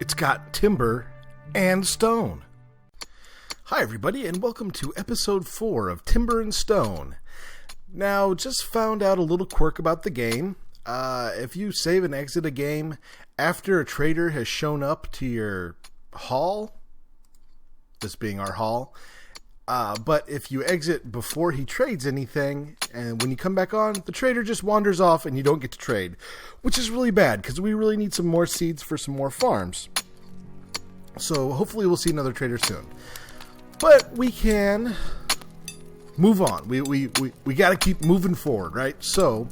It's got timber and stone. Hi everybody, and welcome to episode 4 of Timber and Stone. Now, just found out a little quirk about the game. If you save and exit a game after a trader has shown up to your hall, this being our hall, but if you exit before he trades anything, and when you come back on, the trader just wanders off and you don't get to trade, which is really bad because we really need some more seeds for some more farms. So hopefully we'll see another trader soon. But we can move on. We got to keep moving forward, right? So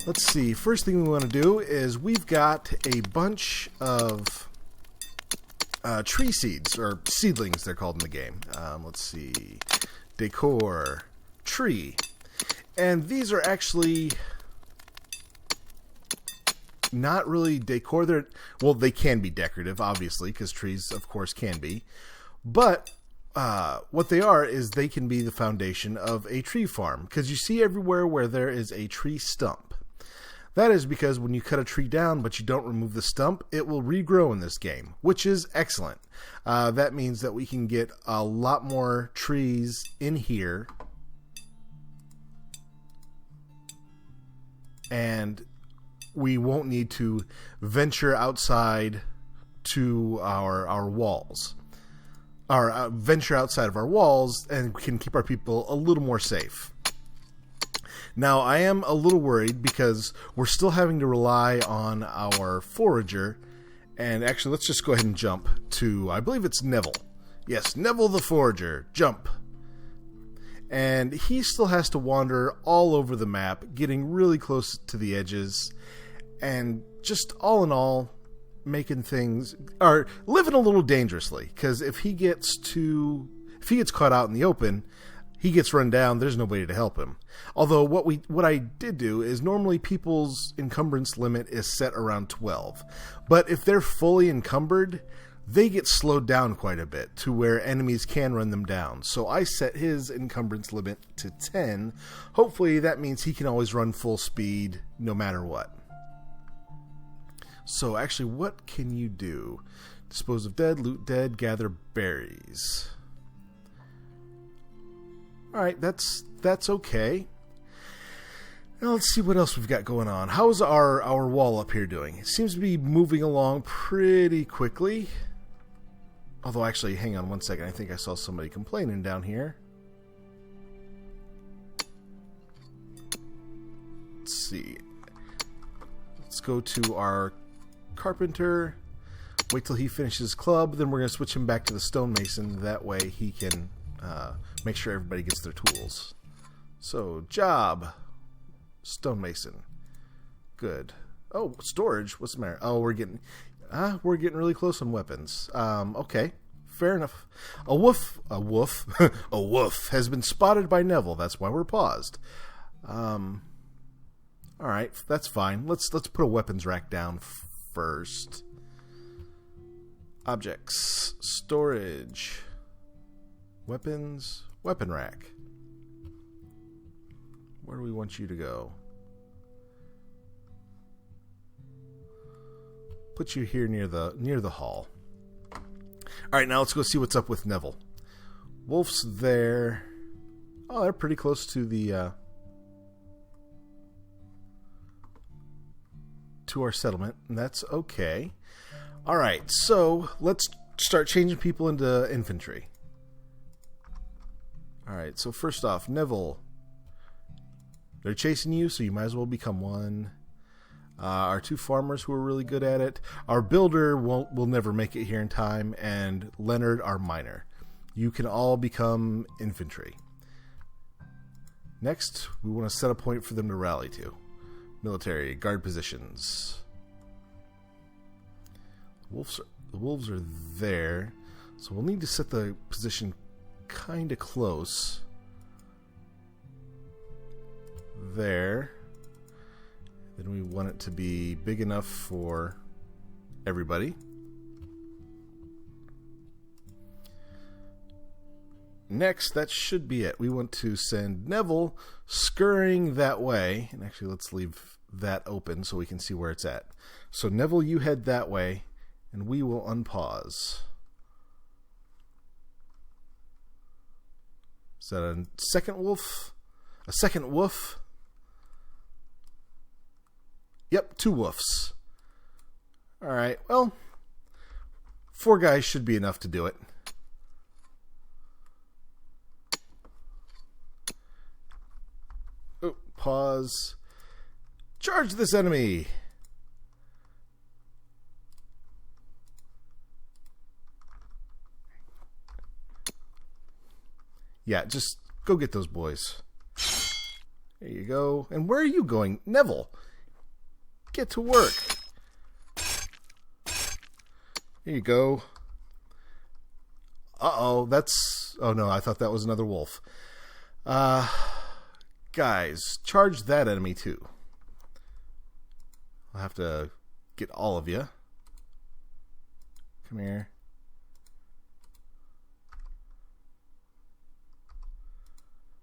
let's see. First thing we want to do is we've got a bunch of tree seeds, or seedlings they're called in the game. Let's see. Decor. Tree. And these are actually not really decor. They can be decorative, obviously, because trees, of course, can be. But what they are is they can be the foundation of a tree farm. Because you see everywhere where there is a tree stump. That is because when you cut a tree down but you don't remove the stump, it will regrow in this game, which is excellent. That means that we can get a lot more trees in here. And we won't need to venture outside to our walls. Or venture outside of our walls, and we can keep our people a little more safe. Now, I am a little worried because we're still having to rely on our forager. And actually, let's just go ahead and jump to, I believe it's Neville. Yes, Neville the forager. Jump. And he still has to wander all over the map, getting really close to the edges. And just all in all, making things, or living a little dangerously. Because if he gets caught out in the open, he gets run down, there's nobody to help him. Although what I did do is normally people's encumbrance limit is set around 12. But if they're fully encumbered, they get slowed down quite a bit to where enemies can run them down. So I set his encumbrance limit to 10. Hopefully that means he can always run full speed no matter what. So actually, what can you do? Dispose of dead, loot dead, gather berries. Alright, that's okay. Now let's see what else we've got going on. How's our wall up here doing? It seems to be moving along pretty quickly. Although actually, hang on one second. I think I saw somebody complaining down here. Let's see. Let's go to our carpenter. Wait till he finishes club. Then we're going to switch him back to the stonemason. That way he can make sure everybody gets their tools. So, job. Stonemason. Good. Oh, storage. What's the matter? Oh, we're getting really close on weapons. Okay. Fair enough. A wolf a wolf has been spotted by Neville. That's why we're paused. Alright, that's fine. Let's put a weapons rack down first. Objects. Storage. Weapons. Weapon rack. Where do we want you to go? Put you here near the hall. Alright, now let's go see what's up with Neville. Wolf's there. Oh, they're pretty close to the to our settlement, and that's okay. Alright, so let's start changing people into infantry. Alright, so first off, Neville. They're chasing you, so you might as well become one. Our two farmers who are really good at it. Our builder will never make it here in time, and Leonard, our miner. You can all become infantry. Next, we want to set a point for them to rally to. Military, guard positions. The wolves are there, so we'll need to set the position kind of close. There. Then we want it to be big enough for everybody. Next, that should be it. We want to send Neville scurrying that way. And actually, let's leave that open so we can see where it's at. So Neville, you head that way. And we will unpause. Is that a second wolf? A second wolf? Yep, 2 wolves. Alright, well, 4 guys should be enough to do it. Oh, pause. Charge this enemy! Yeah, just go get those boys. There you go. And where are you going? Neville, get to work. There you go. Uh-oh, that's... Oh, no, I thought that was another wolf. Guys, charge that enemy, too. I'll have to get all of you. Come here.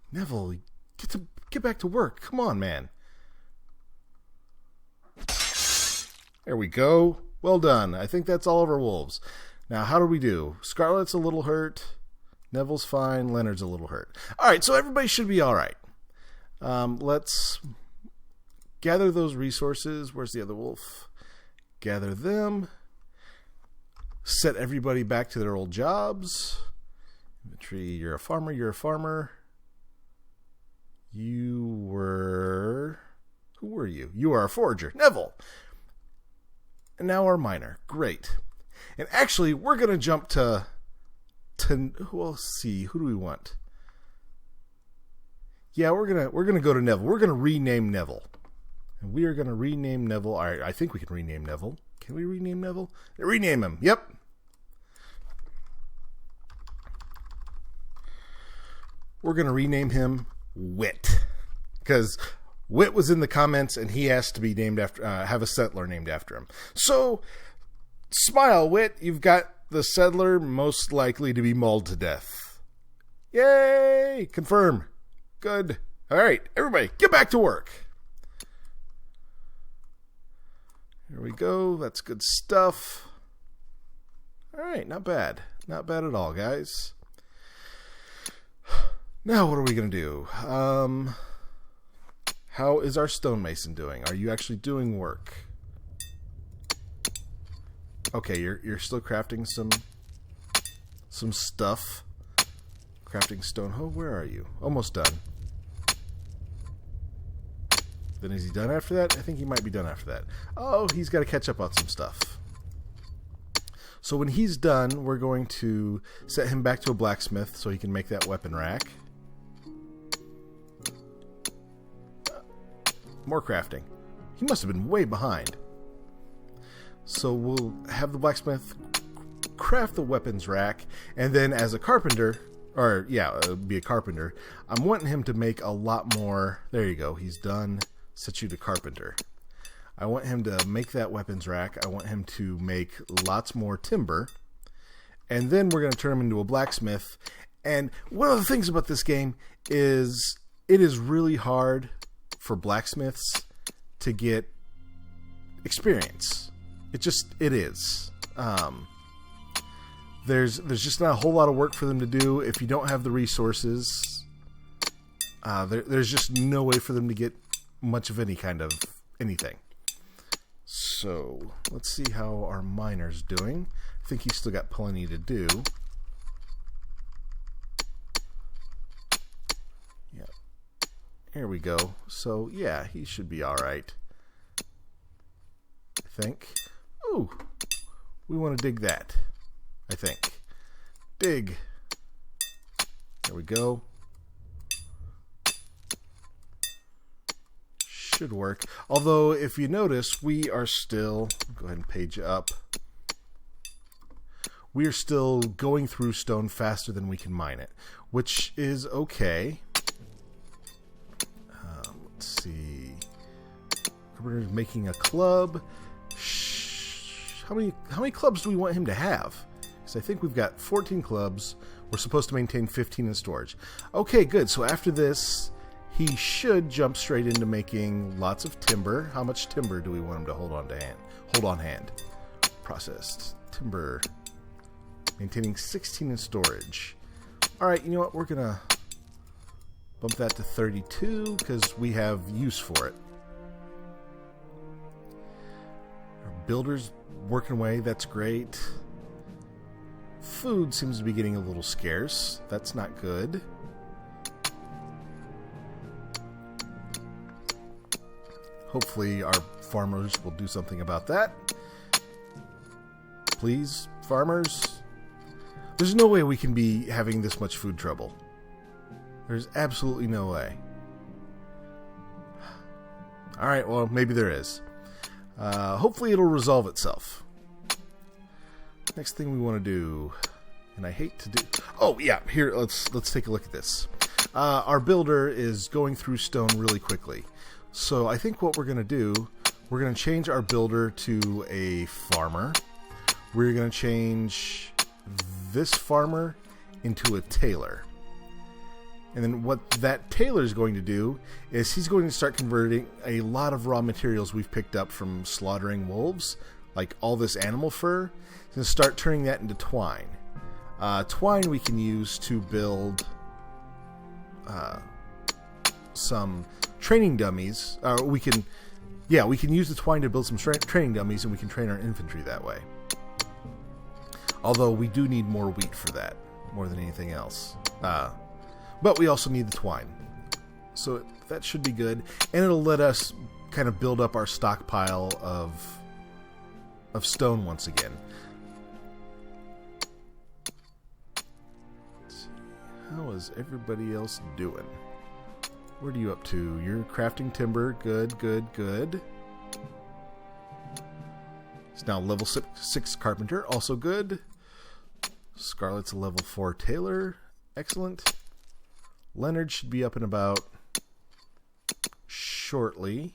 Neville, get back to work. Come on, man. There we go. Well done. I think that's all of our wolves. Now, how do we do? Scarlet's a little hurt. Neville's fine. Leonard's a little hurt. All right, so everybody should be all right. Let's gather those resources. Where's the other wolf? Gather them. Set everybody back to their old jobs. Inventory, you're a farmer, you're a farmer. You were... Who were you? You are a forager. Neville. And now our miner. Great. And actually, we're going to jump to... We'll see. Who do we want? Yeah, we're gonna go to Neville. We're going to rename Neville. And we are going to rename Neville. All right, I think we can rename Neville. Can we rename Neville? Rename him. Yep. We're going to rename him Wit, because Wit was in the comments and he asked to be named after, have a settler named after him. So, smile, Wit. You've got the settler most likely to be mauled to death. Yay! Confirm. Good. All right, everybody, get back to work. Here we go. That's good stuff. All right, not bad. Not bad at all, guys. Now, what are we going to do? How is our stonemason doing? Are you actually doing work? Okay, you're still crafting some stuff. Crafting stone. Oh, where are you? Almost done. Then is he done after that? I think he might be done after that. Oh, he's got to catch up on some stuff. So when he's done, we're going to set him back to a blacksmith so he can make that weapon rack. More crafting. He must have been way behind. So we'll have the blacksmith craft the weapons rack, and then as a carpenter, or yeah, be a carpenter, I'm wanting him to make a lot more. There you go. He's done. Set you to carpenter. I want him to make that weapons rack. I want him to make lots more timber. And then we're going to turn him into a blacksmith. And one of the things about this game is it is really hard for blacksmiths to get experience. It is. There's just not a whole lot of work for them to do. If you don't have the resources, there's just no way for them to get much of any kind of anything. So let's see how our miner's doing. I think he's still got plenty to do. Yeah. Here we go. So yeah, he should be alright. I think. Ooh. We want to dig that. I think. Dig. There we go. Should work. Although, if you notice, we are still... Go ahead and page up. We are still going through stone faster than we can mine it, which is okay. Let's see. We're making a club. How many clubs do we want him to have? Because I think we've got 14 clubs. We're supposed to maintain 15 in storage. Okay, good. So after this, he should jump straight into making lots of timber. How much timber do we want him to hold on hand? processed timber. Maintaining 16 in storage. Alright, you know what? We're going to bump that to 32 because we have use for it. Our builder's working away. That's great. Food seems to be getting a little scarce. That's not good. Hopefully our farmers will do something about that. Please, farmers. There's no way we can be having this much food trouble. There's absolutely no way. Alright, well, maybe there is. Hopefully it'll resolve itself. Next thing we want to do, and I hate to do... Oh, yeah, here, let's take a look at this. Our builder is going through stone really quickly. So I think what we're going to do, we're going to change our builder to a farmer. We're going to change this farmer into a tailor. And then what that tailor is going to do is he's going to start converting a lot of raw materials we've picked up from slaughtering wolves, like all this animal fur, and start turning that into twine. Twine we can use to build some training dummies. We can use the twine to build some training dummies, and we can train our infantry that way. Although we do need more wheat for that, more than anything else. But we also need the twine. So that should be good. And it'll let us kind of build up our stockpile of stone once again. Let's see. How is everybody else doing? What are you up to? You're crafting timber. Good, good, good. It's now level 6 carpenter. Also good. Scarlet's a level 4 tailor. Excellent. Leonard should be up and about shortly.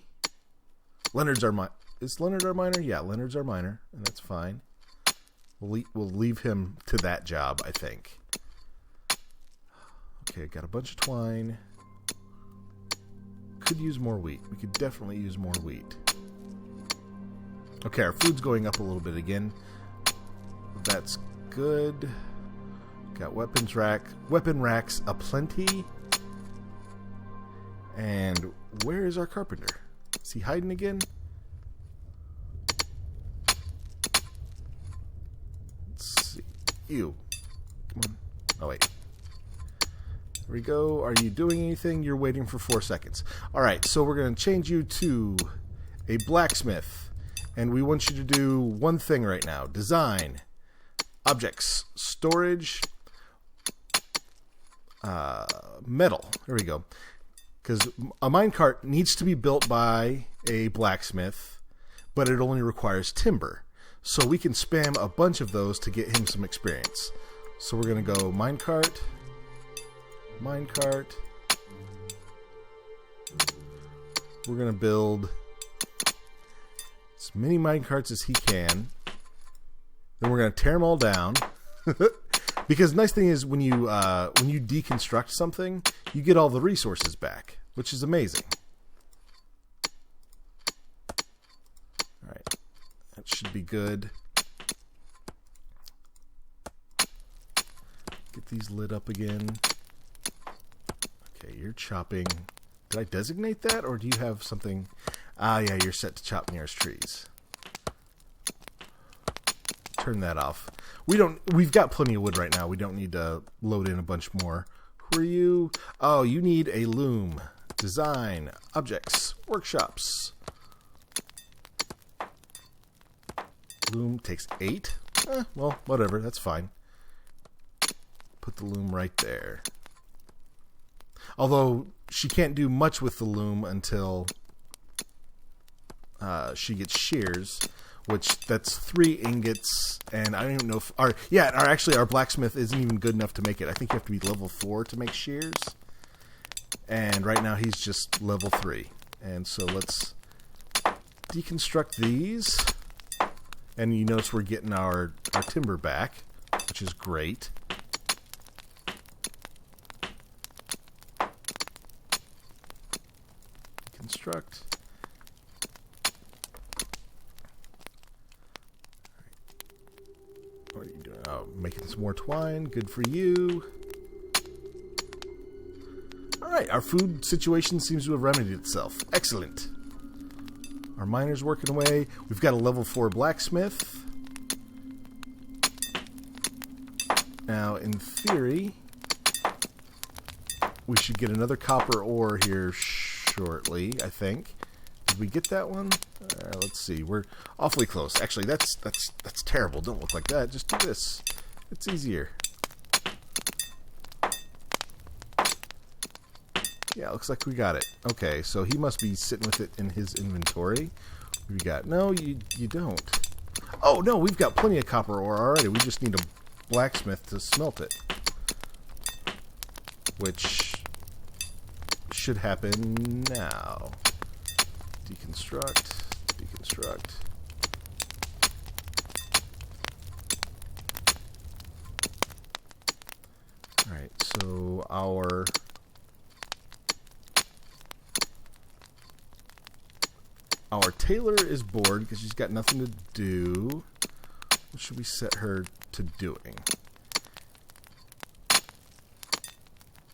Is Leonard our miner? Yeah, Leonard's our miner, and that's fine. We'll leave him to that job, I think. Okay, got a bunch of twine. Could use more wheat. We could definitely use more wheat. Okay, our food's going up a little bit again. That's good. Got weapon racks aplenty. And where is our carpenter? Is he hiding again? Let's see. Ew. Come on. Oh, wait. There we go. Are you doing anything? You're waiting for 4 seconds. Alright, so we're going to change you to a blacksmith. And we want you to do one thing right now. Design. Objects. Storage. Metal. There we go. Because a minecart needs to be built by a blacksmith, but it only requires timber. So we can spam a bunch of those to get him some experience. So we're going to go minecart. Minecart. We're going to build as many minecarts as he can. Then we're going to tear them all down. Because the nice thing is when you deconstruct something, you get all the resources back, which is amazing. Alright. That should be good. Get these lit up again. Okay, you're chopping. Did I designate that, or do you have something? Ah, yeah, you're set to chop nearest trees. Turn that off. We've got plenty of wood right now. We don't need to load in a bunch more. Who are you? Oh, you need a loom. Design. Objects. Workshops. Loom takes 8. Well, whatever. That's fine. Put the loom right there. Although, she can't do much with the loom until she gets shears. Which, that's 3 ingots, and I don't even know if... our blacksmith isn't even good enough to make it. I think you have to be level 4 to make shears. And right now he's just level 3. And so let's deconstruct these. And you notice we're getting our timber back, which is great. Deconstruct. Making some more twine. Good for you. Alright, our food situation seems to have remedied itself. Excellent. Our miner's working away. We've got a level 4 blacksmith. Now, in theory, we should get another copper ore here shortly, I think. Did we get that one? Let's see. We're awfully close. Actually, that's terrible. Don't look like that. Just do this. It's easier. Yeah, looks like we got it. Okay, so he must be sitting with it in his inventory. We got... No, you don't. Oh, no, we've got plenty of copper ore already. We just need a blacksmith to smelt it. Which should happen now. Deconstruct. Deconstruct. Alright, so our tailor is bored because she's got nothing to do. What should we set her to doing?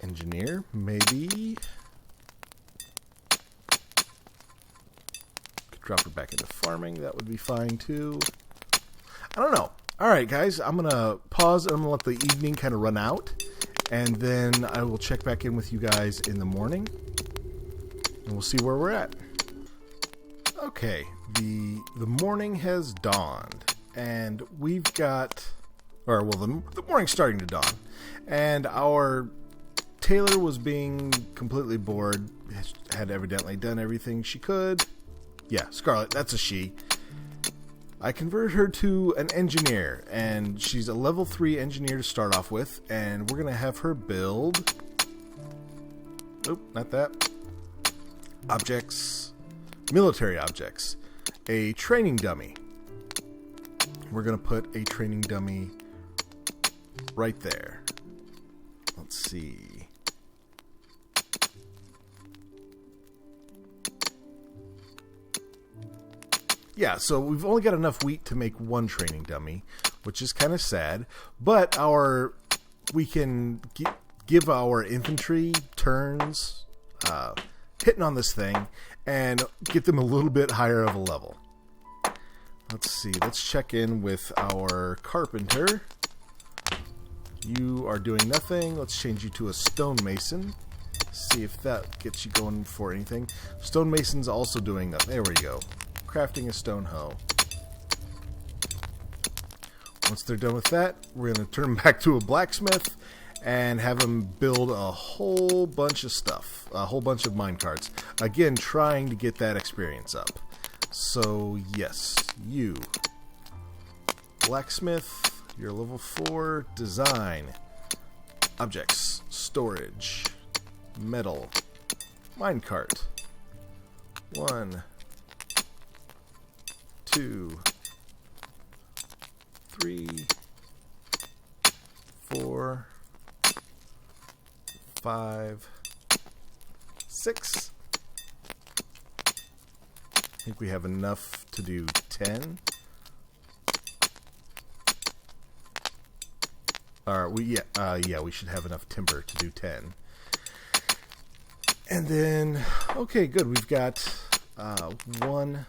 Engineer, maybe. Could drop her back into farming. That would be fine too. I don't know. Alright guys, I'm going to pause and I'm going to let the evening kind of run out. And then I will check back in with you guys in the morning. And we'll see where we're at. Okay, the morning has dawned. And we've got... Or, well, the morning's starting to dawn. And our tailor was being completely bored. Had evidently done everything she could. Yeah, Scarlet, that's a she. I converted her to an engineer, and she's a level 3 engineer to start off with, and we're going to have her build... Nope, not that. Objects. Military objects. A training dummy. We're going to put a training dummy right there. Let's see. Yeah, so we've only got enough wheat to make one training dummy, which is kind of sad. But we can give our infantry turns hitting on this thing and get them a little bit higher of a level. Let's see. Let's check in with our carpenter. You are doing nothing. Let's change you to a stonemason. See if that gets you going for anything. Stonemason's also doing nothing. There we go. Crafting a stone hoe. Once they're done with that, we're going to turn them back to a blacksmith and have him build a whole bunch of stuff. A whole bunch of minecarts. Again, trying to get that experience up. So, yes, you. Blacksmith, you're level 4. Design. Objects. Storage. Metal. Minecart. 1, 2, 3, 4, 5, 6. I think we have enough to do 10. We should have enough timber to do 10. And then, okay, good. We've got one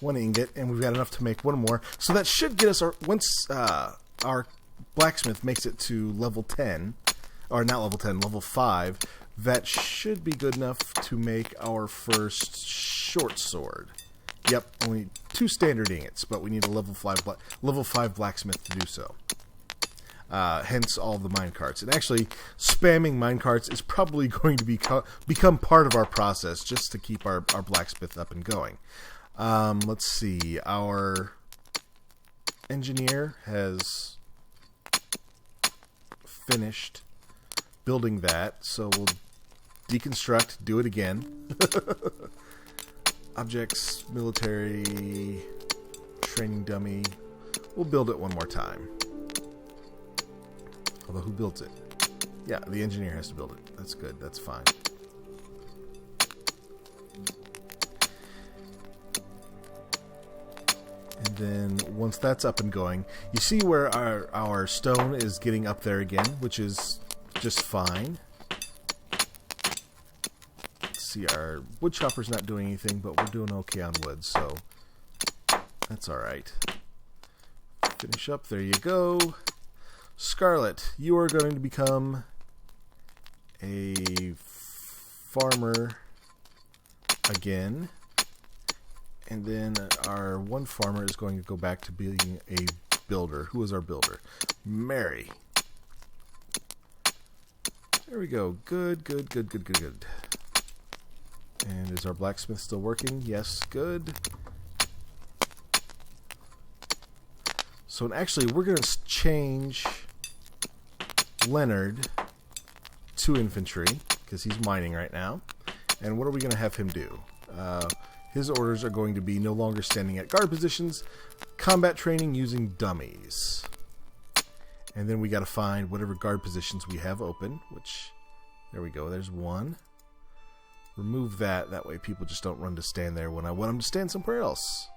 ingot, and we've got enough to make one more. So that should get us once our blacksmith makes it to level 10, or not level 10, level 5. That should be good enough to make our first short sword. Yep, only 2 standard ingots, but we need a level 5 blacksmith to do so. Hence all the minecarts. And actually, spamming minecarts is probably going to become part of our process just to keep our blacksmith up and going. Let's see. Our engineer has finished building that, so we'll deconstruct, do it again. Objects, military, training dummy. We'll build it one more time. Although, who builds it? Yeah, the engineer has to build it. That's good. That's fine. And then once that's up and going, you see where our stone is getting up there again, which is just fine. Let's see, our wood chopper's not doing anything, but we're doing okay on wood, so that's alright. Finish up, there you go. Scarlet, you are going to become a farmer again. And then our one farmer is going to go back to being a builder. Who is our builder? Mary. There we go. Good. And is our blacksmith still working? Yes, good. So actually, we're going to change Leonard to infantry, because he's mining right now. And what are we going to have him do? His orders are going to be no longer standing at guard positions, combat training using dummies. And then we got to find whatever guard positions we have open, which, there we go, there's one. Remove that, that way people just don't run to stand there when I want them to stand somewhere else.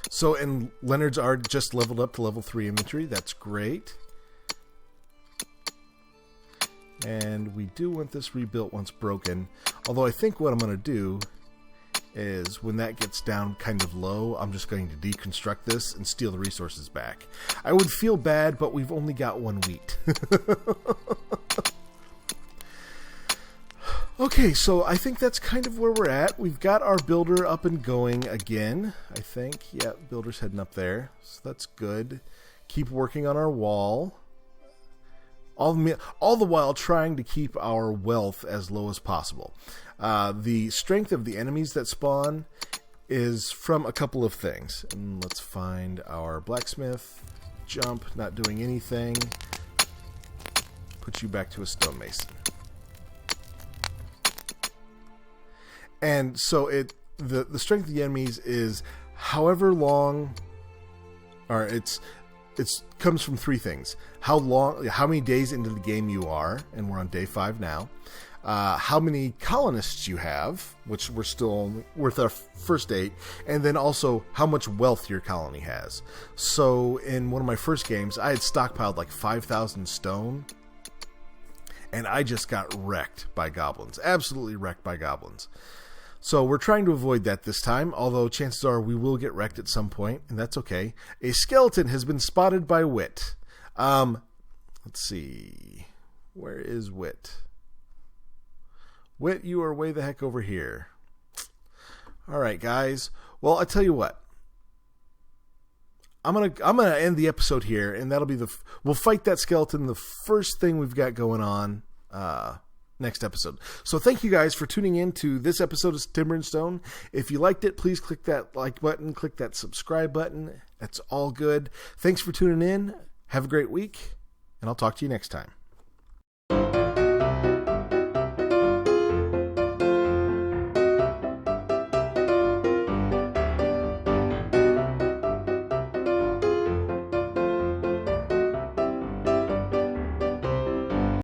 So, and Leonard's are just leveled up to level 3 infantry, that's great. And we do want this rebuilt once broken. Although I think what I'm going to do is when that gets down kind of low, I'm just going to deconstruct this and steal the resources back. I would feel bad, but we've only got 1 wheat. Okay, so I think that's kind of where we're at. We've got our builder up and going again, I think. Yeah, builder's heading up there, so that's good. Keep working on our wall. All the while trying to keep our wealth as low as possible. The strength of the enemies that spawn is from a couple of things. And let's find our blacksmith. Jump, not doing anything. Put you back to a stonemason. And so the strength of the enemies is however long, or it comes from 3 things: how many days into the game you are, and we're on day 5 now. How many colonists you have, which we're still with our first 8, and then also how much wealth your colony has. So in one of my first games, I had stockpiled like 5,000 stone, and I just got wrecked by goblins, absolutely wrecked by goblins. So we're trying to avoid that this time, although chances are we will get wrecked at some point, and that's okay. A skeleton has been spotted by Wit. Let's see. Where is Wit? Wit, you are way the heck over here. Alright, guys. Well, I tell you what. I'm gonna end the episode here, and that'll be we'll fight that skeleton the first thing we've got going on next episode. So thank you guys for tuning in to this episode of Timber and Stone. If you liked it, please click that like button, click that subscribe button. That's all good. Thanks for tuning in. Have a great week, and I'll talk to you next time.